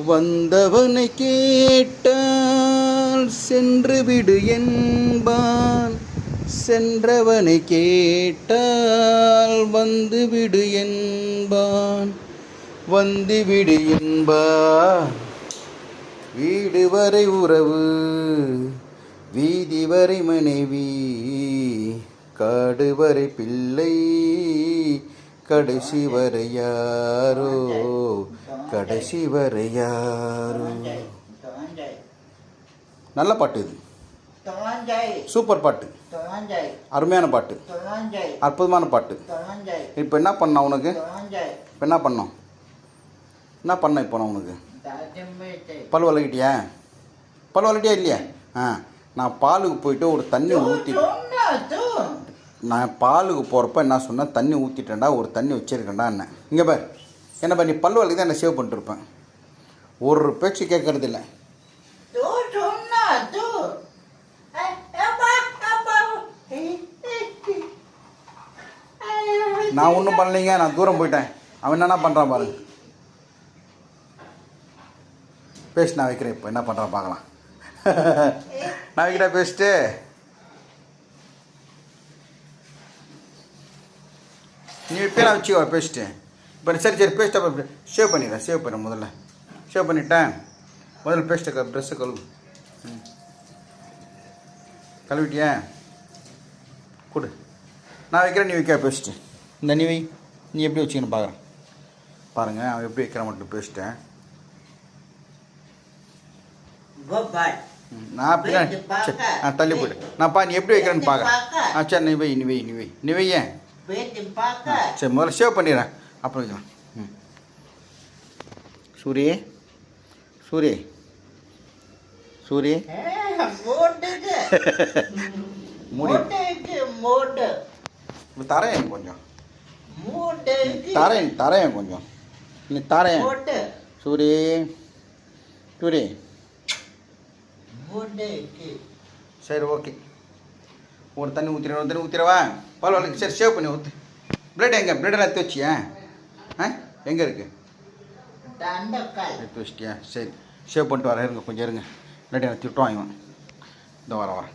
வந்தவனை கேட்டால் சென்று விடு என்பான், சென்றவனை கேட்டால் வந்து விடு என்பான். வந்து விடு என்பான். வீடு வரை உறவு, வீதி வரை மனைவி, காடு வரை பிள்ளை, கடைசி வரை யாரோ, கடைசி வரை யாரோ. நல்ல பாட்டு இது, சூப்பர் பாட்டு, அருமையான பாட்டு, அற்புதமான பாட்டு. இப்போ என்ன பண்ண உனக்கு? இப்போ என்ன பண்ணோம்? என்ன பண்ண இப்போ நான் உனக்கு? பல் வளர்கிட்டியா? பல் வளர்கிட்டியா இல்லையா? நான் பாலுக்கு போயிட்டு ஒரு தண்ணி ஊற்றி, நான் பாலுக்கு போகிறப்ப என்ன சொன்னேன்? தண்ணி ஊற்றிட்டேன்டா, ஒரு தண்ணி வச்சுருக்கேன்டா. என்ன இங்கே பார், என்ன பண்ணி பல் வலிக்கு தான் என்ன சேவ் பண்ணிட்டுருப்பேன். ஒரு பேச்சு கேட்கறது இல்லை. நான் ஒன்றும் பண்ணலைங்க, நான் தூரம் போயிட்டேன். அவன் என்னென்ன பண்ணுறான் பாருங்க. பேசி நான் வைக்கிறேன். இப்போ என்ன பண்ணுறான் பார்க்கலாம். நான் வைக்கிறேன் பேசிட்டு. நீ இப்போ நான் வச்சுக்கோ பேசிட்டு. இப்போ சரி சரி பேசிட்டு அப்புறம் சேவ் பண்ணிடுறேன். சேவ் பண்ண முதல்ல சேவ் பண்ணிட்டேன். முதல்ல பேசிட்டு ட்ரெஸ்ஸு கழுவு. கழுவிட்டியா? கொடு, நான் வைக்கிறேன், நீ வைக்க பேசிட்டு. இந்த நீ வை. நீ எப்படி வச்சுக்கணும் பார்க்குறேன். பாருங்கள் அவன் எப்படி வைக்கிற மட்டும் பேசிட்டேன். நான் அப்படி தள்ளி போய்ட்டு நான்ப்பா நீ எப்படி வைக்கிறேன்னு பார்க்குறேன். சரி நீ வை, நீ வை, நீ வை, நீ வையேன். சரி முதல்ல சேவ் பண்ணிடுறேன், அப்புறம் வைக்கலாம். சூரிய சூரிய சூரிய மூடி தரேன் கொஞ்சம், தரேன் கொஞ்சம், நீ தரேன். சூரிய சூரிய சரி ஓகே. ஒரு தண்ணி ஊற்றிடுவேன், ஒரு தண்ணி ஊற்றிடவா? பால் வளர்க்கு சரி சேவ் பண்ணி ஊற்று. பிளேட் எங்கே? பிளேடெல்லாம் எடுத்து வச்சியா? எங்கே இருக்குது? எடுத்து வச்சிட்டியா? சரி சேவ் பண்ணிட்டு வரேன். இருங்க கொஞ்சம் இருங்க, இல்லாட்டி எனக்கு திட்டம் வாங்குவேன். இந்த வரேன்.